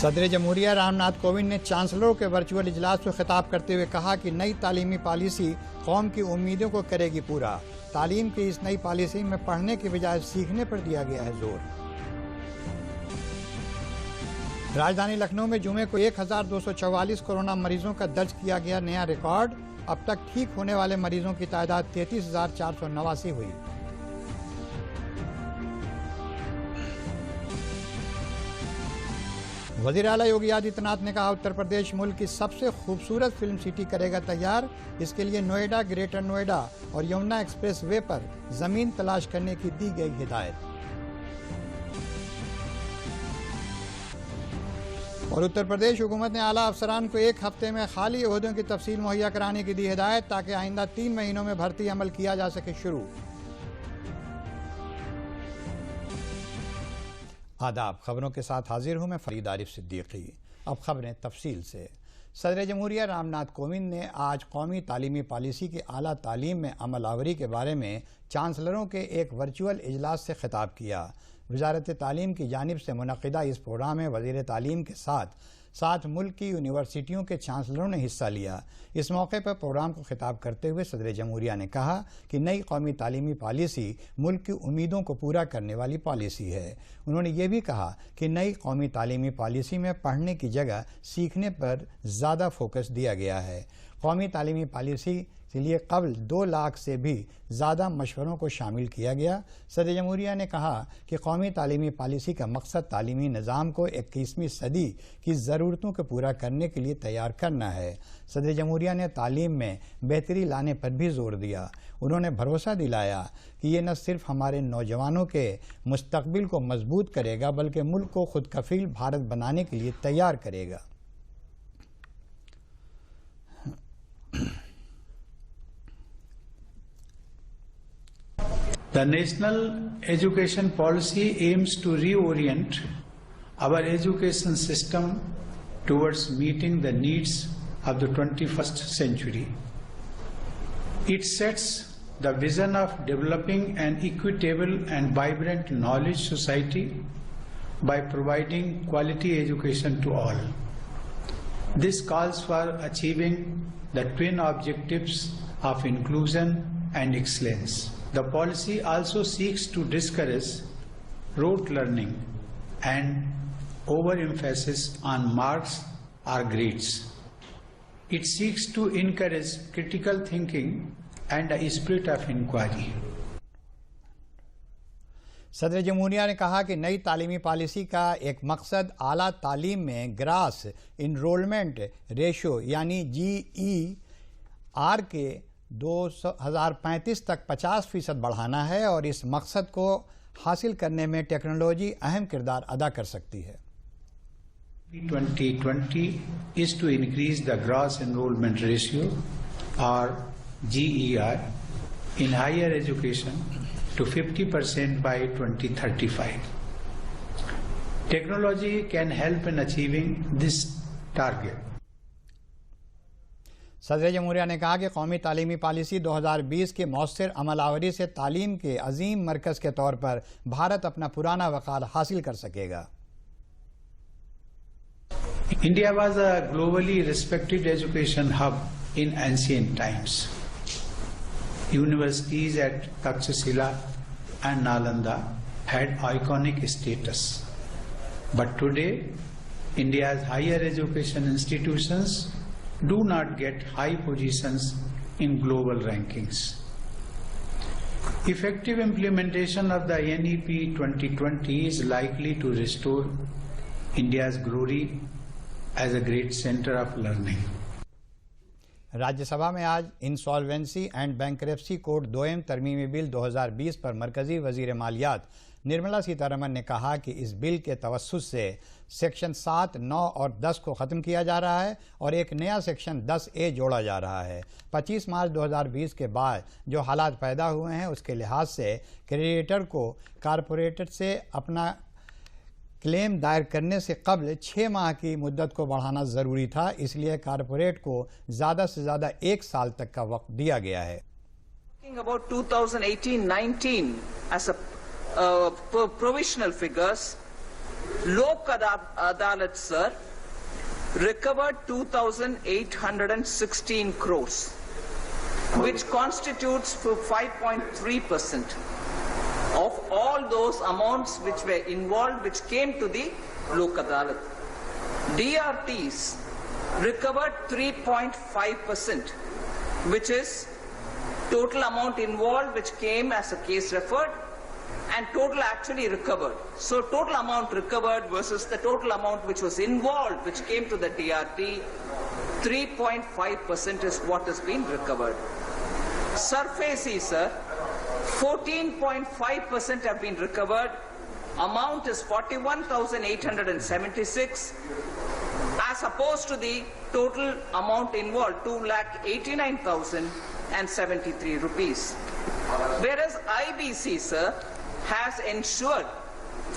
सदर जमहूरिया रामनाथ कोविंद ने चांसलरों के वर्चुअल इजलास को खिताब करते हुए कहा कि नई तालीमी पॉलिसी कौम की उम्मीदों को करेगी पूरा। तालीम की इस नई पॉलिसी में पढ़ने के बजाय सीखने पर दिया गया है जोर। राजधानी लखनऊ में जुमे को 1244 कोरोना मरीजों का दर्ज किया गया नया रिकॉर्ड। अब तक ठीक होने वाले मरीजों की तादाद 33,489 हुई। वज़ीर आला योगी आदित्यनाथ ने कहा, उत्तर प्रदेश मुल्क की सबसे खूबसूरत फिल्म सिटी करेगा तैयार। इसके लिए नोएडा, ग्रेटर नोएडा और यमुना एक्सप्रेस वे पर जमीन तलाश करने की दी गई हिदायत। और उत्तर प्रदेश हुकूमत ने आला अफसरान को एक हफ्ते में खाली ओहदों की तफसील मुहैया कराने की दी हिदायत, ताकि आइंदा 3 महीनों में भर्ती अमल किया जा सके शुरू। आदाब, खबरों के साथ हाजिर हूं मैं फरीद आरिफ सिद्दीकी। अब खबरें तफसील से। सदर जमहूरिया रामनाथ कोविंद ने आज कौमी तालीमी पॉलिसी की आला तालीम में अमलावरी के बारे में चांसलरों के एक वर्चुअल इजलास से खिताब किया। वजारत तालीम की जानिब से मुनक़िदा इस प्रोग्राम में वज़ीर तालीम के साथ मुल्क की यूनिवर्सिटियों के चांसलरों ने हिस्सा लिया। इस मौके पर प्रोग्राम को खिताब करते हुए सदर जमहूरिया ने कहा कि नई कौमी तालीमी पॉलिसी मुल्क की उम्मीदों को पूरा करने वाली पॉलिसी है। उन्होंने ये भी कहा कि नई कौमी तालीमी पॉलिसी में पढ़ने की जगह सीखने पर ज़्यादा फोकस दिया गया है। कौमी तालीमी पॉलिसी के लिए कबल 2 लाख से भी ज़्यादा मशवरों को शामिल किया गया। सदर जमहूरिया ने कहा कि कौमी तालीमी पॉलिसी का मकसद तालीमी निज़ाम को 21वीं सदी की ज़रूरतों को पूरा करने के लिए तैयार करना है। सदर जमहूरिया ने तालीम में बेहतरी लाने पर भी जोर दिया। उन्होंने भरोसा दिलाया कि ये न सिर्फ हमारे नौजवानों के मुस्तकबिल को मजबूत करेगा, बल्कि मुल्क को खुद कफील भारत बनाने के लिए तैयार करेगा। The National Education Policy aims to reorient our education system towards meeting the needs of the 21st century. It sets the vision of developing an equitable and vibrant knowledge society by providing quality education to all. This calls for achieving the twin objectives of inclusion and excellence. The policy also seeks to discourage rote learning and overemphasis on marks or grades. It seeks to encourage critical thinking and a spirit of inquiry. सदर जमहूरिया ने कहा कि नई तालीमी policy का एक मकसद आला तालीम में ग्रास इनरोलमेंट रेशो यानी GER के 2035 तक 50% बढ़ाना है और इस मकसद को हासिल करने में टेक्नोलॉजी अहम किरदार अदा कर सकती है। 2020 is to increase the gross enrollment ratio or GER in higher education to 50% by 2035. Technology can help in achieving this target. सदर जमहूरिया ने कहा कि कौमी तालीमी पॉलिसी 2020 के मौसर अमलावरी से तालीम के अजीम मरकज़ के तौर पर भारत अपना पुराना वक़ार हासिल कर सकेगा। India was a globally respected education hub in ancient times. Universities at Takshashila and Nalanda had iconic status. But today, India's higher education institutions do not get high positions in global rankings. Effective implementation of the NEP 2020 is likely to restore India's glory as a great center of learning. Rajya Sabha में आज insolvency and bankruptcy code 2 तरमीमी bill 2020 पर मरकजी वजीर मालियात निर्मला सीतारमन ने कहा कि इस बिल के तवस्सुस से सेक्शन 7, 9 और 10 को ख़त्म किया जा रहा है और एक नया सेक्शन 10A जोड़ा जा रहा है। 25 मार्च 2020 के बाद जो हालात पैदा हुए हैं उसके लिहाज से क्रेडिटर को कारपोरेटर से अपना क्लेम दायर करने से कबल 6 माह की मुद्दत को बढ़ाना ज़रूरी था, इसलिए कारपोरेट को ज़्यादा से ज़्यादा 1 साल तक का वक्त दिया गया है। About 2018-19 as a provisional figures, Lok Adalat, sir, recovered 2,816 crores, which constitutes 5.3% of all those amounts which were involved, which came to the Lok Adalat. DRTs recovered 3.5%, which is total amount involved which came as a case referred and total actually recovered. So total amount recovered versus the total amount which was involved which came to the DRT, 3.5% is what has been recovered. Surface, sir, 14.5% have been recovered. Amount is 41,876 as opposed to the total amount involved, 2,89,073 rupees. Whereas IBC, sir, has ensured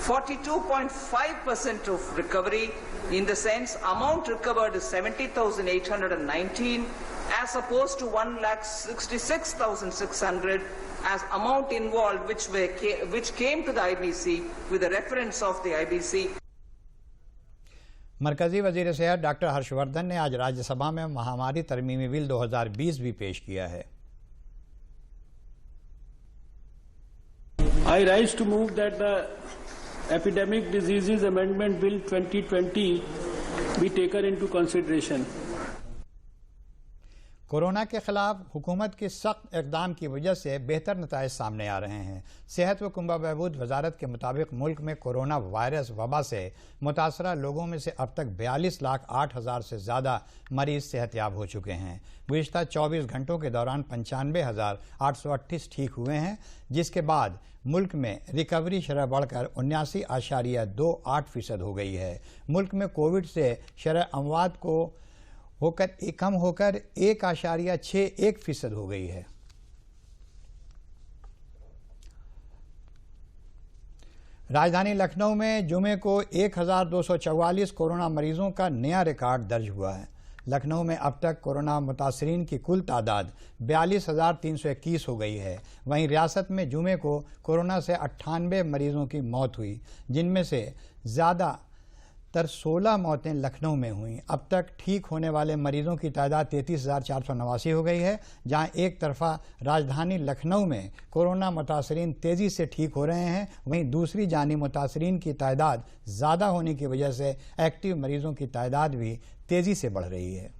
42.5% of recovery, in the sense amount recovered is 70,819 as opposed to 1,66,600 as amount involved which came to the IBC with the reference of the IBC. मरकजी वजीर सेहत doctor Harshvardhan ने आज राज्यसभा में महामारी तरमीमी bill 2020 भी पेश किया है। I rise to move that the Epidemic Diseases Amendment Bill 2020 be taken into consideration. Corona के खिलाफ हुकूमत के सख्त इक़दाम की वजह से बेहतर नताइज सामने आ रहे हैं। सेहत व कुंबा बहबूद वजारत के मुताबिक मुल्क में कोरोना वायरस वबा से मुतासरा लोगों में से अब तक 42,08,000 से ज़्यादा मरीज सेहतयाब हो चुके हैं। गुज़िश्ता 24 घंटों के दौरान 95,838 ठीक हुए हैं, जिसके बाद मुल्क में रिकवरी शरह बढ़कर 79.28% हो गई है। मुल्क में कोविड से शरह अमवात को कम होकर 1.61% हो गई है। राजधानी लखनऊ में जुमे को 1,244 कोरोना मरीजों का नया रिकॉर्ड दर्ज हुआ है। लखनऊ में अब तक कोरोना मुतासरीन की कुल तादाद 42,321 हो गई है। वहीं रियासत में जुमे को कोरोना से 98 मरीजों की मौत हुई, जिनमें से ज़्यादा 16 मौतें लखनऊ में हुईं। अब तक ठीक होने वाले मरीजों की तादाद 33,489 हो गई है। जहां एक तरफा राजधानी लखनऊ में कोरोना मुतासरीन तेज़ी से ठीक हो रहे हैं, वहीं दूसरी जानी मुतासरीन की तादाद ज़्यादा होने की वजह से एक्टिव मरीजों की तादाद भी तेज़ी से बढ़ रही है।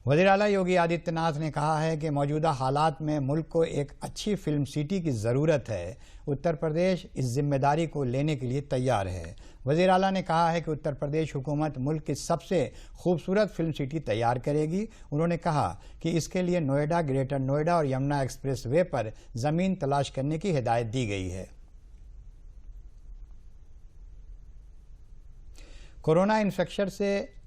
वज़ीर आला योगी आदित्यनाथ ने कहा है कि मौजूदा हालात में मुल्क को एक अच्छी फिल्म सिटी की ज़रूरत है। उत्तर प्रदेश इस जिम्मेदारी को लेने के लिए तैयार है। वज़ीर आला ने कहा है कि उत्तर प्रदेश हुकूमत मुल्क की सबसे खूबसूरत फिल्म सिटी तैयार करेगी। उन्होंने कहा कि इसके लिए नोएडा, ग्रेटर नोएडा और यमुना एक्सप्रेस वे पर ज़मीन तलाश करने की हिदायत दी गई है। कोरोना इन्फेक्शन से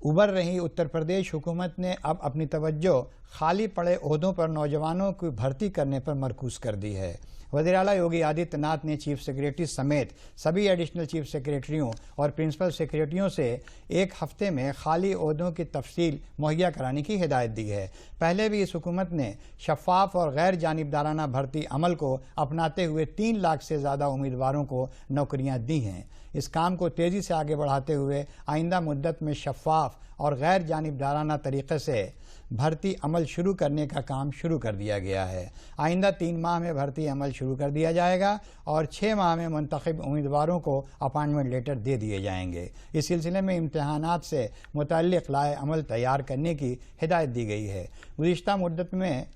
उबर रही उत्तर प्रदेश हुकूमत ने अब अपनी तवज्जो खाली पड़े ओहदों पर नौजवानों की भर्ती करने पर मरकूज कर दी है। वज़ीर आला योगी आदित्यनाथ ने चीफ सेक्रेटरी समेत सभी एडिशनल चीफ सेक्रेटरियों और प्रिंसिपल सेक्रेटरियों से एक हफ्ते में खाली ओहदों की तफसील मुहैया कराने की हिदायत दी है। पहले भी इस हुकूमत ने शफाफ और गैर जानिबदाराना भर्ती अमल को अपनाते हुए 3 लाख से ज़्यादा उम्मीदवारों को नौकरियां दी हैं। इस काम को तेज़ी से आगे बढ़ाते हुए आइंदा मुद्दत में शफाफ और गैर जानिबदाराना तरीक़े से भर्ती अमल शुरू करने का काम शुरू कर दिया गया है। आइंदा 3 माह में भर्ती अमल शुरू कर दिया जाएगा और 6 माह में मुंतखब उम्मीदवारों को अपॉइंटमेंट लेटर दे दिए जाएंगे। इस सिलसिले में इम्तहानात से मुतल्लिक़ लाए अमल तैयार करने की हिदायत दी गई है। गुज़िश्ता मुद्दत में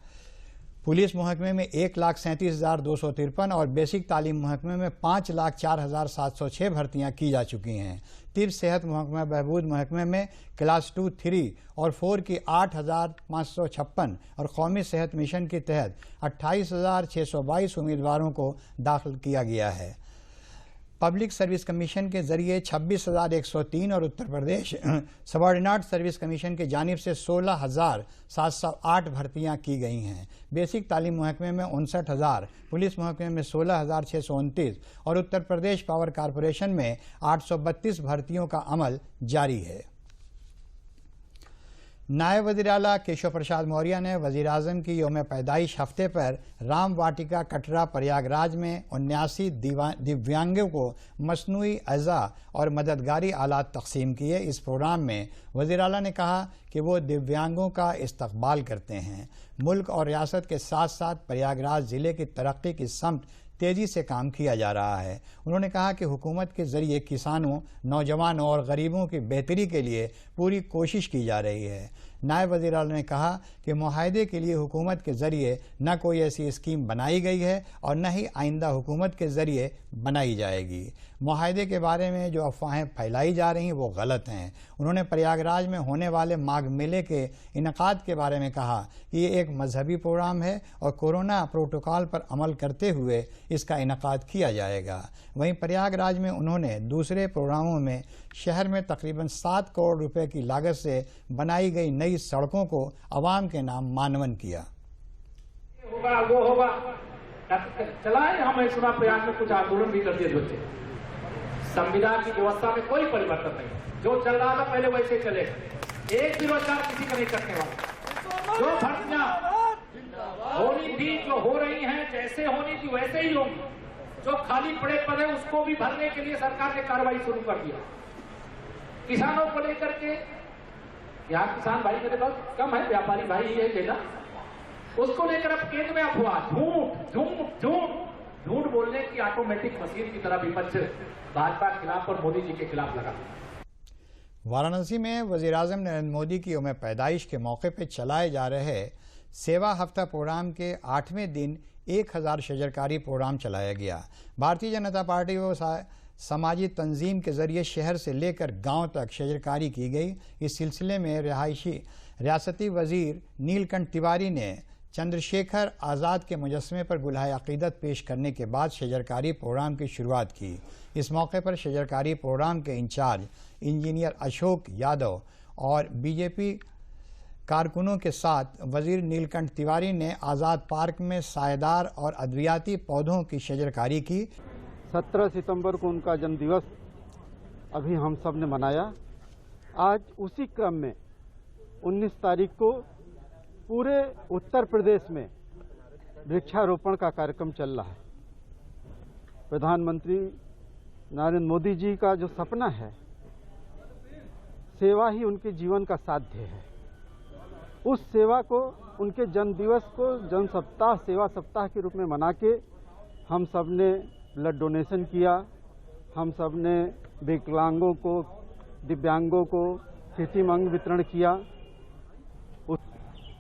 पुलिस महकमे में 1,37,253 और बेसिक तालीम महकमे में 5,04,706 भर्तियां की जा चुकी हैं। तीर्थ सेहत महकमा बहबूद महकमे में क्लास 2, 3 और 4 की 8,556 और कौमी सेहत मिशन के तहत 28,622 उम्मीदवारों को दाखिल किया गया है। पब्लिक सर्विस कमीशन के जरिए 26,103 और Uttar Pradesh subordinate service commission की जानिब से 16,708 भर्तियां की गई हैं। बेसिक तालीम महकमे में 59,000, पुलिस महकमे में 16,629 और उत्तर प्रदेश पावर कॉरपोरेशन में 832 भर्तियों का अमल जारी है। नायब वज़ीर आला केशव प्रसाद मौर्य ने वज़ीर आज़म की यौम पैदाइश हफ्ते पर राम वाटिका कटरा प्रयागराज में 79 दिव्यांगों को मसनूई अज़ा और मददगारी आलात तकसीम किए। इस प्रोग्राम में वज़ीर आला ने कहा कि वो दिव्यांगों का इस्तकबाल करते हैं। मुल्क और रियासत के साथ साथ प्रयागराज ज़िले की तरक्की की समत तेज़ी से काम किया जा रहा है। उन्होंने कहा कि हुकूमत के ज़रिए किसानों, नौजवानों और गरीबों की बेहतरी के लिए पूरी कोशिश की जा रही है। नायब वज़ीर आला ने कहा कि मुआहदे के लिए हुकूमत के ज़रिए न कोई ऐसी स्कीम बनाई गई है और न ही आइंदा हुकूमत के ज़रिए बनाई जाएगी। मुआहदे के बारे में जो अफवाहें फैलाई जा रही हैं वो गलत हैं। उन्होंने प्रयागराज में होने वाले माघ मेले के इनेकाद के बारे में कहा कि ये एक मजहबी प्रोग्राम है और कोरोना प्रोटोकॉल पर अमल करते हुए इसका इनेकाद किया जाएगा। वहीं प्रयागराज में उन्होंने दूसरे प्रोग्रामों में शहर में तकरीबन 7 करोड़ रुपए की लागत से बनाई गई नई सड़कों को अवाम के नाम मानवन किया। होगा वो होगा चलाए। हमें सुना प्रयाग में कुछ आंदोलन भी कर दिए थे। संविधान की व्यवस्था में कोई परिवर्तन नहीं, जो चल रहा था पहले वैसे चलेगा। एक भी रोजगार किसी का नहीं कटने वाला। जो भर्तियां होनी थी, जो हो रही हैं, जैसे होनी थी वैसे ही होंगी। जो खाली पड़े पद है उसको भी भरने के लिए सरकार ने कार्रवाई शुरू कर दिया। किसानों को लेकर के, यहाँ किसान भाई मेरे पास कम है, व्यापारी भाई ही है लेना, उसको लेकर अब केंद्र में अफवाह, झूठ बोलने की ऑटोमेटिक मशीन की तरह विपक्ष भाजपा के खिलाफ और मोदी जी के खिलाफ लगा। वाराणसी में वज़ीर आज़म नरेंद्र मोदी की यौम पैदाइश के मौके पर चलाए जा रहे सेवा हफ्ता प्रोग्राम के 8वें दिन 1000 शजरकारी प्रोग्राम चलाया गया। भारतीय जनता पार्टी व समाजी तंजीम के ज़रिए शहर से लेकर गांव तक शजरकारी की गई। इस सिलसिले में रियासती वज़ीर नीलकंठ तिवारी ने चंद्रशेखर आज़ाद के मुजस्समे पर गुलाहे अक़ीदत पेश करने के बाद शजरकारी प्रोग्राम की शुरुआत की। इस मौके पर शजरकारी प्रोग्राम के इंचार्ज इंजीनियर अशोक यादव और बीजेपी कारकुनों के साथ वज़ीर नीलकंठ तिवारी ने आज़ाद पार्क में सायेदार और अद्वियाती पौधों की शजरकारी की। 17 सितंबर को उनका जन्मदिवस अभी हम सब ने मनाया। आज उसी क्रम में 19 तारीख को पूरे उत्तर प्रदेश में वृक्षारोपण का कार्यक्रम चल रहा है। प्रधानमंत्री नरेंद्र मोदी जी का जो सपना है, सेवा ही उनके जीवन का साध्य है। उस सेवा को, उनके जन्मदिवस को जन सप्ताह, सेवा सप्ताह के रूप में मना के हम सब ने ब्लड डोनेशन किया। हम सब ने विकलांगों को, दिव्यांगों को कृत्रिम अंग वितरण किया।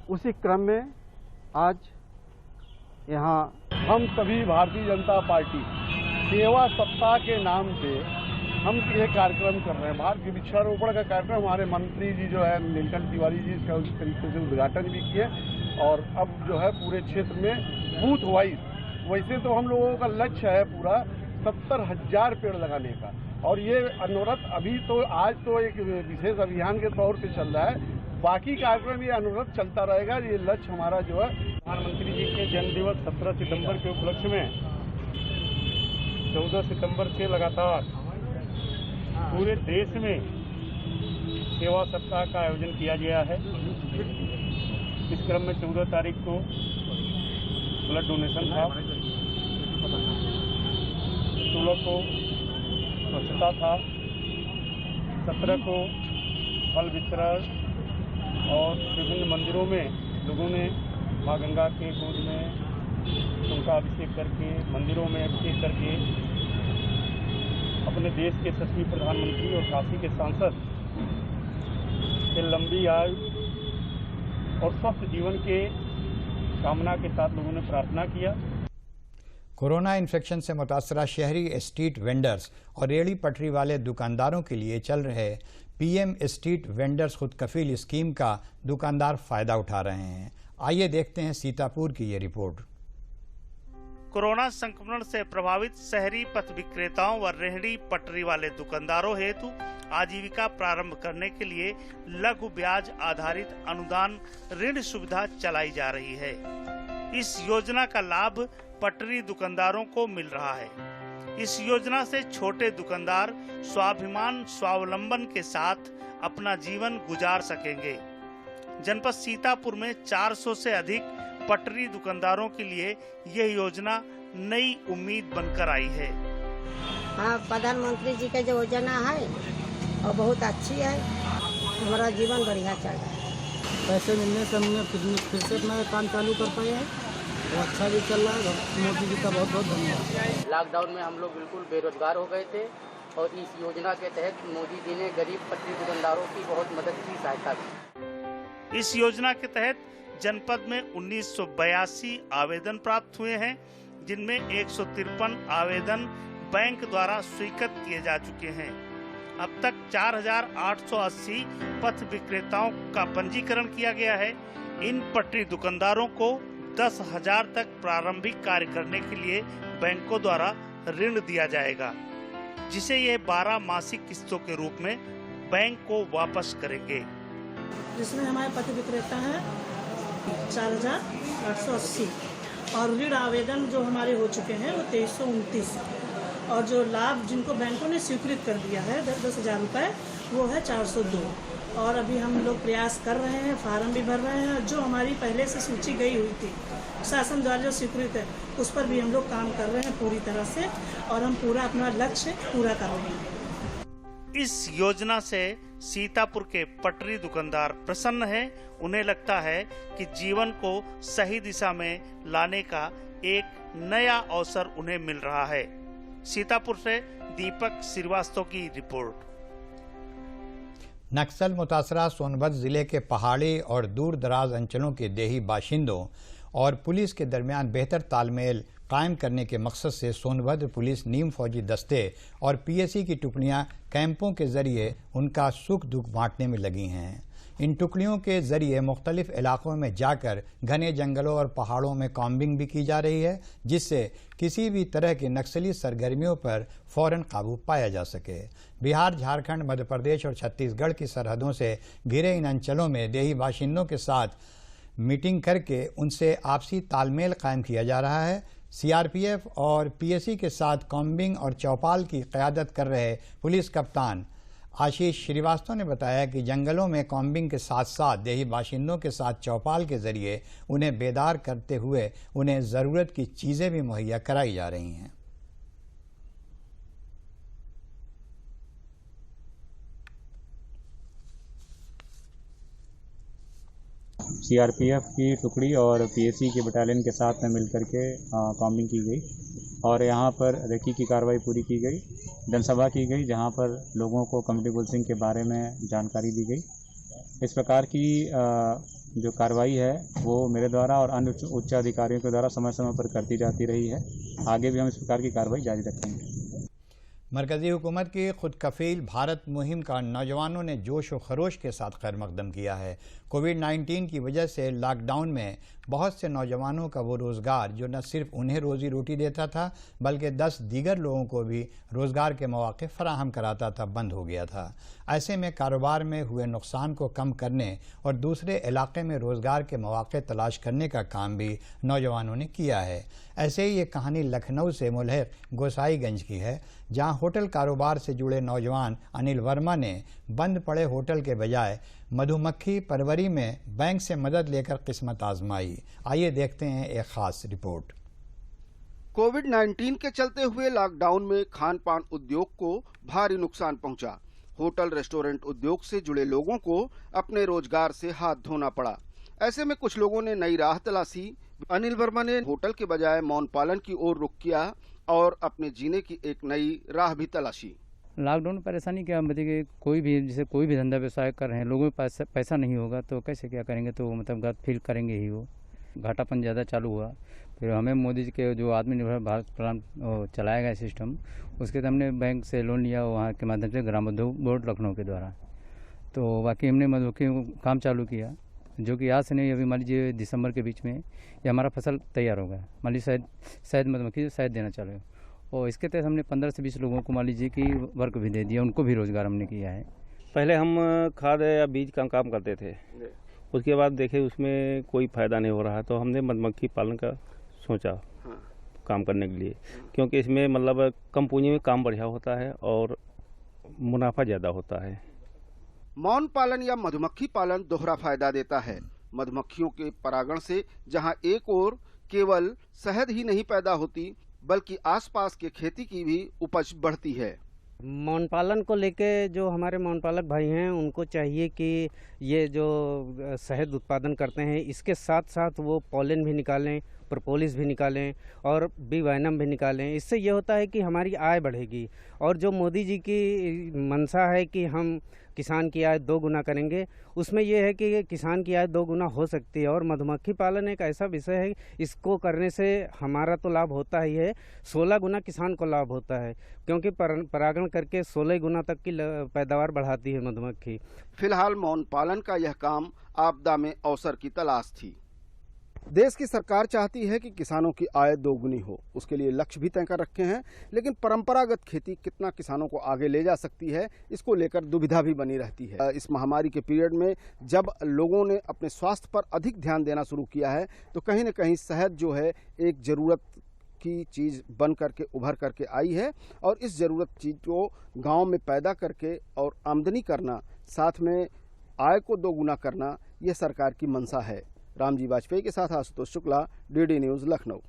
उसी क्रम में आज यहाँ हम सभी भारतीय जनता पार्टी सेवा सप्ताह के नाम से हम ये कार्यक्रम कर रहे हैं। भारत वृक्षारोपण का कार्यक्रम हमारे मंत्री जी जो है नीलकंठ तिवारी जी इसका उस तरीके से उद्घाटन भी किए और अब जो है पूरे क्षेत्र में बूथ वाइज, वैसे तो हम लोगों का लक्ष्य है पूरा 70,000 पेड़ लगाने का, और ये अनवरत अभी तो आज तो एक विशेष अभियान के तौर पे चल रहा है। बाकी कार्यक्रम ये अनवरत चलता रहेगा। ये लक्ष्य हमारा जो है प्रधानमंत्री जी के जन्मदिवस 17 सितंबर के उपलक्ष्य में 14 सितंबर से लगातार पूरे देश में सेवा सप्ताह का आयोजन किया गया है। इस क्रम में 14 तारीख को ब्लड डोनेशन था, 16 को स्वच्छता था, 17 को फल वितरण और विभिन्न मंदिरों में लोगों ने माँ गंगा के गोद में उनका अभिषेक करके, मंदिरों में अभिषेक करके अपने देश के यशस्वी प्रधानमंत्री और काशी के सांसद के लंबी आयु और स्वस्थ जीवन के कामना के साथ लोगों ने प्रार्थना किया। कोरोना इन्फेक्शन से मुतासरा शहरी स्ट्रीट वेंडर्स और रेहड़ी पटरी वाले दुकानदारों के लिए चल रहे पीएम स्ट्रीट वेंडर्स खुद कफील स्कीम का दुकानदार फायदा उठा रहे हैं। आइए देखते हैं सीतापुर की ये रिपोर्ट। कोरोना संक्रमण से प्रभावित शहरी पथ विक्रेताओं व रेहड़ी पटरी वाले दुकानदारों हेतु आजीविका प्रारंभ करने के लिए लघु ब्याज आधारित अनुदान ऋण सुविधा चलाई जा रही है। इस योजना का लाभ पटरी दुकानदारों को मिल रहा है। इस योजना से छोटे दुकानदार स्वाभिमान स्वावलंबन के साथ अपना जीवन गुजार सकेंगे। जनपद सीतापुर में 400 से अधिक पटरी दुकानदारों के लिए यह योजना नई उम्मीद बनकर आई है। हाँ, प्रधानमंत्री जी का जो योजना है और बहुत अच्छी है, हमारा जीवन बढ़िया चल रहा है। पैसे मिलने से हमने फिर से अपना काम चालू कर पाए हैं और अच्छा भी चल रहा है। मोदी जी का बहुत बहुत धन्यवाद। लॉकडाउन में हम लोग बिल्कुल बेरोजगार हो गए थे और इस योजना के तहत मोदी जी ने गरीब पटरी दुकानदारों की बहुत मदद की, सहायता की। इस योजना के तहत जनपद में 1982 आवेदन प्राप्त हुए हैं, जिनमें 153 आवेदन बैंक द्वारा स्वीकृत किए जा चुके हैं। अब तक 4,880 पथ विक्रेताओं का पंजीकरण किया गया है। इन पटरी दुकानदारों को 10,000 तक प्रारंभिक कार्य करने के लिए बैंकों द्वारा ऋण दिया जाएगा, जिसे ये 12 मासिक किस्तों के रूप में बैंक को वापस करेंगे। जिसमें हमारे पथ विक्रेता है 4,880 और ऋण आवेदन जो हमारे हो चुके हैं वो 2329 और जो लाभ जिनको बैंकों ने स्वीकृत कर दिया है 10,000 रुपये वो है 402। और अभी हम लोग प्रयास कर रहे हैं, फार्म भी भर रहे हैं। जो हमारी पहले से सूची गई हुई थी शासन द्वारा जो स्वीकृत है उस पर भी हम लोग काम कर रहे हैं पूरी तरह से और हम पूरा अपना लक्ष्य पूरा कर रहे हैं। इस योजना से सीतापुर के पटरी दुकानदार प्रसन्न हैं। उन्हें लगता है कि जीवन को सही दिशा में लाने का एक नया अवसर उन्हें मिल रहा है। सीतापुर से दीपक श्रीवास्तव की रिपोर्ट। नक्सल मुतासरा सोनभद्र जिले के पहाड़ी और दूर दराज अंचलों के देही बाशिंदों और पुलिस के दरमियान बेहतर तालमेल कायम करने के मकसद से सोनभद्र पुलिस नीम फौजी दस्ते और पीएसी की टुकड़ियां कैंपों के जरिए उनका सुख दुख बांटने में लगी हैं। इन टुकड़ियों के जरिए मुख्तलिफ इलाकों में जाकर घने जंगलों और पहाड़ों में कॉम्बिंग भी की जा रही है, जिससे किसी भी तरह की नक्सली सरगर्मियों पर फौरन काबू पाया जा सके। बिहार, झारखंड, मध्य प्रदेश और छत्तीसगढ़ की सरहदों से घिरे इन अंचलों में देही बाशिंदों के साथ मीटिंग करके उनसे आपसी तालमेल कायम किया जा रहा है। सीआरपीएफ और पीएसी के साथ कॉम्बिंग और चौपाल की क़यादत कर रहे पुलिस कप्तान आशीष श्रीवास्तव ने बताया कि जंगलों में कॉम्बिंग के साथ साथ देही बाशिंदों के साथ चौपाल के जरिए उन्हें बेदार करते हुए उन्हें ज़रूरत की चीज़ें भी मुहैया कराई जा रही हैं। सीआरपीएफ की टुकड़ी और पीएसी के बटालियन के साथ में मिलकर के कॉम्बिंग की गई और यहाँ पर रेकी की कार्रवाई पूरी की गई। जनसभा की गई जहाँ पर लोगों को कम्युनिटी पुलिसिंग के बारे में जानकारी दी गई। इस प्रकार की जो कार्रवाई है वो मेरे द्वारा और अन्य उच्च अधिकारियों के द्वारा समय समय पर करती जाती रही है। आगे भी हम इस प्रकार की कार्रवाई जारी रखेंगे। मरकजी हुकूमत की खुद कफील भारत मुहिम का नौजवानों ने जोश व खरोश के साथ खैर मकदम किया है। कोविड-19 की वजह से लॉकडाउन में बहुत से नौजवानों का वो रोज़गार जो न सिर्फ उन्हें रोज़ी रोटी देता था बल्कि 10 दीगर लोगों को भी रोज़गार के मौके फराहम कराता था, बंद हो गया था। ऐसे में कारोबार में हुए नुकसान को कम करने और दूसरे इलाके में रोज़गार के मौके तलाश करने का काम भी नौजवानों ने किया है। ऐसे ही ये कहानी लखनऊ से मुल्हिक गोसाईगंज की है, जहां होटल कारोबार से जुड़े नौजवान अनिल वर्मा ने बंद पड़े होटल के बजाय मधुमक्खी परवरी में बैंक से मदद लेकर किस्मत आजमाई। आइए देखते हैं एक खास रिपोर्ट। कोविड-19 के चलते हुए लॉकडाउन में खान पान उद्योग को भारी नुकसान पहुंचा। होटल रेस्टोरेंट उद्योग से जुड़े लोगों को अपने रोजगार से हाथ धोना पड़ा। ऐसे में कुछ लोगों ने नई राह तलाशी। अनिल वर्मा ने होटल के बजाय मौन पालन की ओर रुख किया और अपने जीने की एक नई राह भी तलाशी। लॉकडाउन में परेशानी क्या बताइए, कोई भी धंधा व्यवसाय कर रहे हैं, लोगों के पास पैसा नहीं होगा तो कैसे क्या करेंगे, तो मतलब गलत फील करेंगे ही। वो घाटापन ज़्यादा चालू हुआ। फिर हमें मोदी जी के जो आत्मनिर्भर भारत प्लान चलाया गया सिस्टम, उसके तो हमने बैंक से लोन लिया वहाँ के माध्यम से ग्रामोद्योग बोर्ड लखनऊ के द्वारा। तो बाकी हमने मधुमक्खी काम चालू किया, जो कि आज से नहीं, अभी मान लीजिए दिसंबर के बीच में ये हमारा फसल तैयार होगा। मान लीजिए शायद मधुमक्खी शायद देना चालू और इसके तहत हमने 15 से 20 लोगों को मान लीजिए कि वर्क भी दे दिया, उनको भी रोजगार हमने किया है। पहले हम खाद या बीज का काम करते थे, उसके बाद देखे उसमें कोई फ़ायदा नहीं हो रहा, तो हमने मधुमक्खी पालन का सोचा काम करने के लिए, क्योंकि इसमें मतलब कम पूंजी में काम बढ़िया होता है और मुनाफा ज़्यादा होता है। मौन पालन या मधुमक्खी पालन दोहरा फायदा देता है। मधुमक्खियों के परागण से जहां एक ओर केवल शहद ही नहीं पैदा होती, बल्कि आसपास के खेती की भी उपज बढ़ती है। मौन पालन को लेके जो हमारे मौन पालक भाई हैं उनको चाहिए कि ये जो शहद उत्पादन करते हैं इसके साथ साथ वो पॉलन भी निकालें, प्रोपोलिस भी निकालें और बी वाइनम भी निकालें। इससे ये होता है कि हमारी आय बढ़ेगी। और जो मोदी जी की मंशा है कि हम किसान की आय 2 गुना करेंगे, उसमें यह है कि किसान की आय 2 गुना हो सकती है। और मधुमक्खी पालन एक ऐसा विषय है, इसको करने से हमारा तो लाभ होता ही है, 16 गुना किसान को लाभ होता है, क्योंकि परागण करके 16 गुना तक की पैदावार बढ़ाती है मधुमक्खी। फिलहाल मौन पालन का यह काम आपदा में अवसर की तलाश थी। देश की सरकार चाहती है कि किसानों की आय 2 गुनी हो, उसके लिए लक्ष्य भी तय कर रखे हैं, लेकिन परंपरागत खेती कितना किसानों को आगे ले जा सकती है, इसको लेकर दुविधा भी बनी रहती है। इस महामारी के पीरियड में जब लोगों ने अपने स्वास्थ्य पर अधिक ध्यान देना शुरू किया है, तो कहीं न कहीं शहद जो है एक जरूरत की चीज़ बन करके उभर करके आई है। और इस जरूरत चीज़ को गाँव में पैदा करके और आमदनी करना, साथ में आय को 2 गुना करना, यह सरकार की मंशा है। रामजी वाजपेयी के साथ आशुतोष शुक्ला, डीडी न्यूज़, लखनऊ।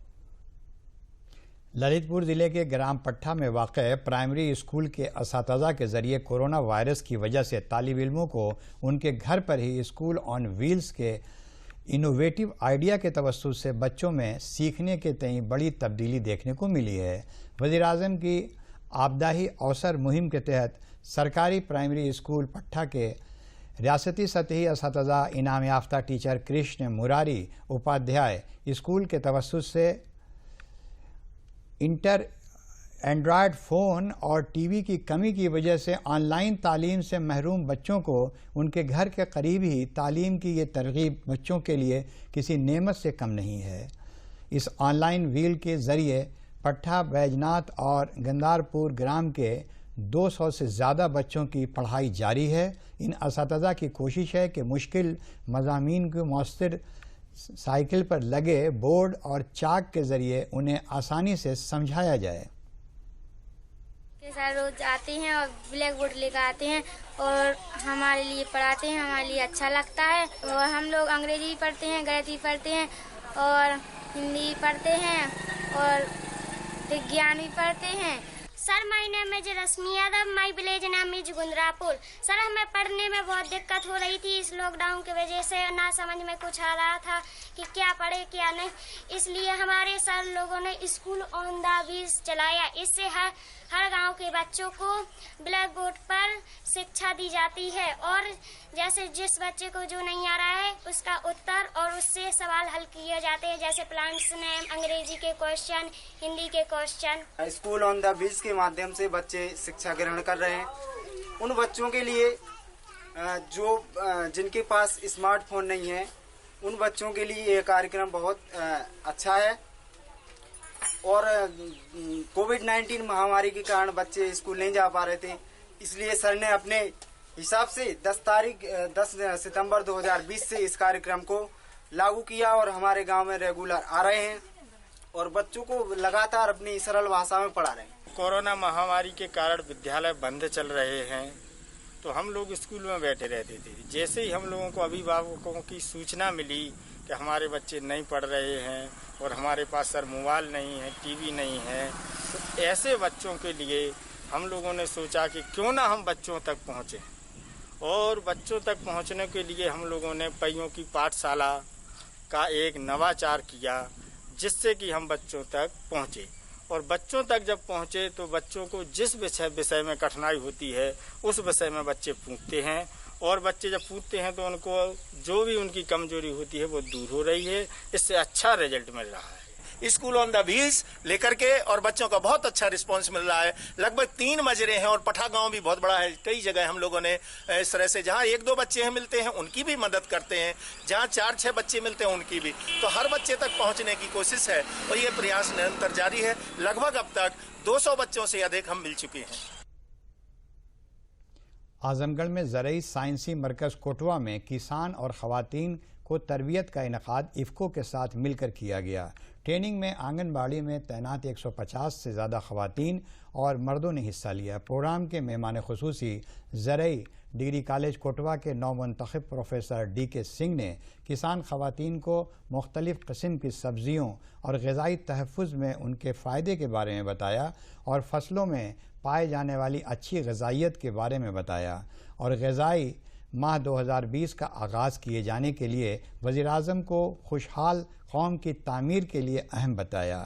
ललितपुर जिले के ग्राम पट्टा में वाक़ प्राइमरी स्कूल के असातिज़ा के जरिए कोरोना वायरस की वजह से तालिब इल्मों को उनके घर पर ही स्कूल ऑन व्हील्स के इनोवेटिव आइडिया के तवस्सुस से बच्चों में सीखने के तई बड़ी तब्दीली देखने को मिली है। वज़ीर-ए-आज़म की आपदाही अवसर मुहिम के तहत सरकारी प्राइमरी स्कूल पट्टा के रियासती सतही असातिज़ा इनाम याफ्ता टीचर कृष्ण मुरारी उपाध्याय स्कूल के तवस्सुस से एंड्रॉयड फ़ोन और टीवी की कमी की वजह से ऑनलाइन तालीम से महरूम बच्चों को उनके घर के करीब ही तालीम की ये तरगीब बच्चों के लिए किसी नेमत से कम नहीं है। इस ऑनलाइन व्हील के ज़रिए पट्टा, बैजनाथ और गंदारपुर ग्राम के 200 से ज़्यादा बच्चों की पढ़ाई जारी है। इन असातिज़ा की कोशिश है कि मुश्किल मज़ामीन को मौसर साइकिल पर लगे बोर्ड और चाक के ज़रिए उन्हें आसानी से समझाया जाए। सर रोज आते हैं और ब्लैक बोर्ड लेकर आते हैं और हमारे लिए पढ़ाते हैं, हमारे लिए अच्छा लगता है। और हम लोग अंग्रेजी भी पढ़ते हैं, गणित पढ़ते हैं और हिंदी पढ़ते हैं और विज्ञान भी पढ़ते हैं। Sir my name is Rashmi Yadav, my village नाम इज गुंदरापुर। सर हमें पढ़ने में बहुत दिक्कत हो रही थी, इस लॉकडाउन की वजह से ना समझ में कुछ आ रहा था कि क्या पढ़े क्या नहीं, इसलिए हमारे सर लोगों ने स्कूल ऑन द व्हील्स चलाया। इससे हर गांव के बच्चों को ब्लैक बोर्ड पर शिक्षा दी जाती है और जैसे जिस बच्चे को जो नहीं आ रहा है उसका उत्तर और उससे सवाल हल किए जाते हैं, जैसे प्लांट्स नेम, अंग्रेजी के क्वेश्चन, हिंदी के question. School on the wheels के माध्यम से बच्चे शिक्षा ग्रहण कर रहे हैं। उन बच्चों के लिए जो जिनके पास स्मार्टफोन नहीं है, उन बच्चों के लिए ये कार्यक्रम बहुत अच्छा है। और कोविड-19 महामारी के कारण बच्चे स्कूल नहीं जा पा रहे थे, इसलिए सर ने अपने हिसाब से 10 सितंबर 2020 से इस कार्यक्रम को लागू किया और हमारे गांव में रेगुलर आ रहे हैं और बच्चों को लगातार अपनी सरल भाषा में पढ़ा रहे हैं। कोरोना महामारी के कारण विद्यालय बंद चल रहे हैं, तो हम लोग स्कूल में बैठे रहते थे। जैसे ही हम लोगों को अभिभावकों की सूचना मिली कि हमारे बच्चे नहीं पढ़ रहे हैं और हमारे पास सर मोबाइल नहीं है, टीवी नहीं है, तो ऐसे बच्चों के लिए हम लोगों ने सोचा कि क्यों ना हम बच्चों तक पहुँचें। और बच्चों तक पहुँचने के लिए हम लोगों ने पहियों की पाठशाला का एक नवाचार किया, जिससे कि हम बच्चों तक पहुँचे। और बच्चों तक जब पहुँचे तो बच्चों को जिस विषय में कठिनाई होती है उस विषय में बच्चे पूछते हैं और बच्चे जब पूछते हैं तो उनको जो भी उनकी कमजोरी होती है वो दूर हो रही है। इससे अच्छा रिजल्ट मिल रहा है। स्कूल ऑन द व्हील्स लेकर के और बच्चों का बहुत अच्छा रिस्पांस मिल रहा है। लगभग 3 मजरे हैं और पठा गांव भी बहुत बड़ा है। कई जगह हम लोगों ने इस तरह से जहां 1-2 बच्चे हैं मिलते हैं उनकी भी मदद करते हैं, जहां 4-6 बच्चे मिलते हैं उनकी भी, तो हर बच्चे तक पहुंचने की कोशिश है और ये प्रयास निरंतर जारी है। लगभग अब तक 200 बच्चों से अधिक हम मिल चुके हैं। आजमगढ़ में ज़रई साइंसी मरकज़ कोटवा में किसान और ख़वातीन को तरबियत का इनकाद इफ़को के साथ मिलकर किया गया। ट्रेनिंग में आंगनबाड़ी में तैनात 150 से ज़्यादा खवातीन और मर्दों ने हिस्सा लिया। प्रोग्राम के मेहमान खुसूसी ज़रई डिग्री कॉलेज कोटवा के नौमुंतखब प्रोफेसर DK सिंह ने किसान खवातीन को मुख्तलिफ़ किस्म की सब्ज़ियों और ग़िज़ाई तहफ़्फ़ुज़ में उनके फ़ायदे के बारे में बताया और फसलों में पाए जाने वाली अच्छी ग़िज़ाइयत के बारे में बताया और ग़िज़ाई माह 2020 का आगाज़ किए जाने के लिए वज़ीर-ए-आज़म को खुशहाल कौम की तामीर के लिए अहम बताया।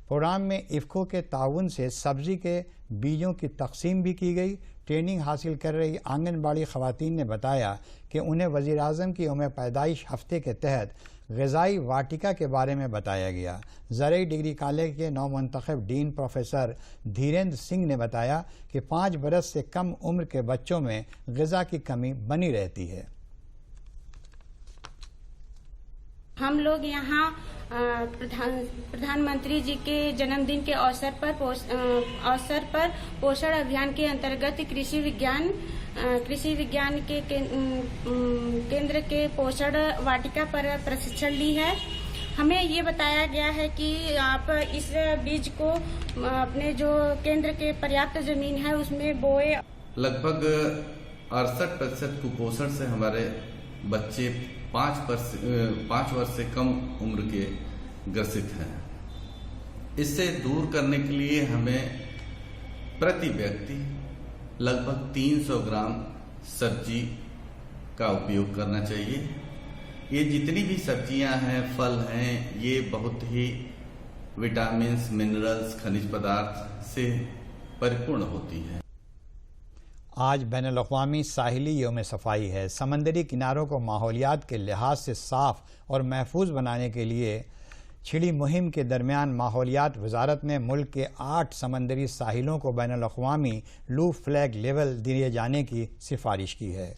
प्रोग्राम में इफ़को के ताउन से सब्ज़ी के बीजों की तकसीम भी की गई। ट्रेनिंग हासिल कर रही आंगनबाड़ी खवातीन ने बताया कि उन्हें वज़ीर-ए-आज़म की यौम पैदाइश हफ्ते के तहत ग़िज़ाई वाटिका के बारे में बताया गया। ज़रई डिग्री कॉलेज के नौमुंतखब डीन प्रोफेसर धीरेन्द्र सिंह ने बताया कि 5 बरस से कम उम्र के बच्चों में ग़िज़ा की कमी बनी रहती है। हम लोग यहाँ प्रधानमंत्री जी के जन्मदिन के अवसर पर पोषण अभियान के अंतर्गत कृषि विज्ञान के केंद्र के पोषण वाटिका पर प्रशिक्षण ली है। हमें ये बताया गया है कि आप इस बीज को अपने जो केंद्र के पर्याप्त जमीन है उसमें बोए। लगभग 68% कुपोषण से हमारे बच्चे 5 वर्ष से कम उम्र के ग्रसित हैं। इससे दूर करने के लिए हमें प्रति व्यक्ति लगभग 300 ग्राम सब्जी का उपयोग करना चाहिए। ये जितनी भी सब्जियां हैं, फल हैं, ये बहुत ही विटामिन्स, मिनरल्स, खनिज पदार्थ से परिपूर्ण होती है। आज बैनुल-अक़वामी साहिली यौम सफाई है। समंदरी किनारों को माहौलियात के लिहाज से साफ़ और महफूज बनाने के लिए छिड़ी मुहिम के दरमियान माहौलियात वजारत ने मुल्क के 8 समंदरी साहिलों को बैनुल-अक़वामी ब्लू फ्लैग लेवल दिए जाने की सिफारिश की है।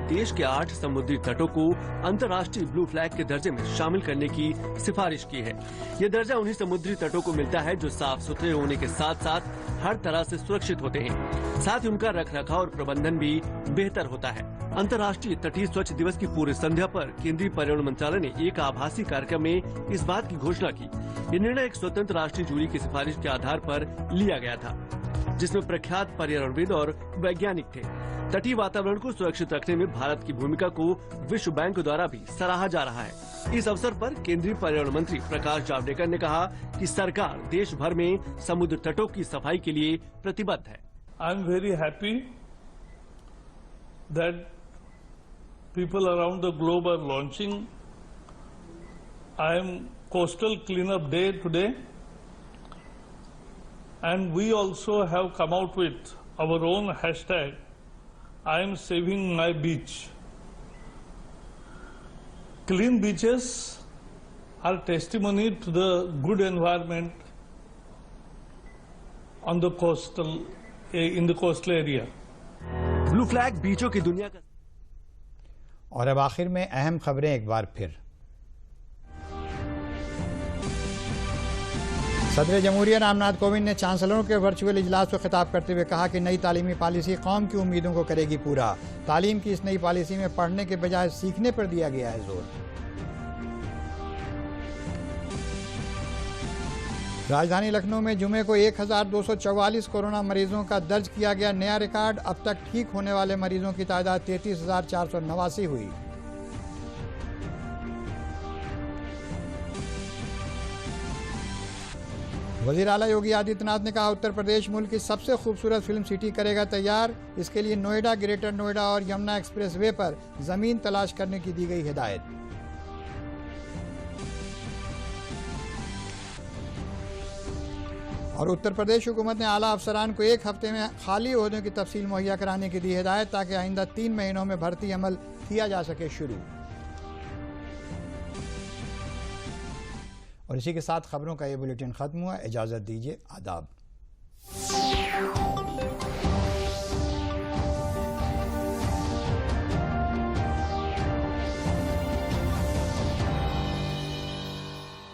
देश के 8 समुद्री तटों को अंतर्राष्ट्रीय ब्लू फ्लैग के दर्जे में शामिल करने की सिफारिश की है। ये दर्जा उन्हीं समुद्री तटों को मिलता है जो साफ सुथरे होने के साथ साथ हर तरह से सुरक्षित होते हैं। साथ ही उनका रखरखाव और प्रबंधन भी बेहतर होता है। अंतर्राष्ट्रीय तटीय स्वच्छ दिवस की पूर्व संध्या पर केंद्रीय पर्यावरण मंत्रालय ने एक आभासी कार्यक्रम में इस बात की घोषणा की। ये निर्णय एक स्वतंत्र राष्ट्रीय जूरी की सिफारिश के आधार पर लिया गया था, जिसमें प्रख्यात पर्यावरणविद और वैज्ञानिक थे। तटीय वातावरण को सुरक्षित रखने में भारत की भूमिका को विश्व बैंक द्वारा भी सराहा जा रहा है। इस अवसर पर केंद्रीय पर्यावरण मंत्री प्रकाश जावड़ेकर ने कहा कि सरकार देश भर में समुद्र तटों की सफाई के लिए प्रतिबद्ध है। I am very happy that people around the globe are launching I am Coastal Cleanup Day today, and we also have come out with our own hashtag I am saving my beach. Clean beaches are testimony to the good environment on the in the coastal area. Blue flag बीचों की दुनिया का। और अब आखिर में अहम खबरें एक बार फिर। सदर जमहूरिया रामनाथ कोविंद ने चांसलरों के वर्चुअल इजलास को खिताब करते हुए कहा कि नई तालीमी पॉलिसी कौम की उम्मीदों को करेगी पूरा। तालीम की इस नई पॉलिसी में पढ़ने के बजाय सीखने पर दिया गया है जोर। राजधानी लखनऊ में जुमे को 1244 कोरोना मरीजों का दर्ज किया गया नया रिकॉर्ड। अब तक ठीक होने वाले मरीजों की तादाद 33,489 हुई। वज़ीर आला योगी आदित्यनाथ ने कहा उत्तर प्रदेश मुल्क की सबसे खूबसूरत फिल्म सिटी करेगा तैयार। इसके लिए नोएडा, ग्रेटर नोएडा और यमुना एक्सप्रेस वे पर जमीन तलाश करने की दी गई हिदायत। और उत्तर प्रदेश हुकूमत ने आला अफसरान को 1 हफ्ते में खाली ओहदों की तफसील मुहैया कराने की दी हिदायत ताकि आइंदा 3 महीनों में भर्ती अमल किया जा सके शुरू। और इसी के साथ खबरों का ये बुलेटिन खत्म हुआ। इजाज़त दीजिए, आदाब।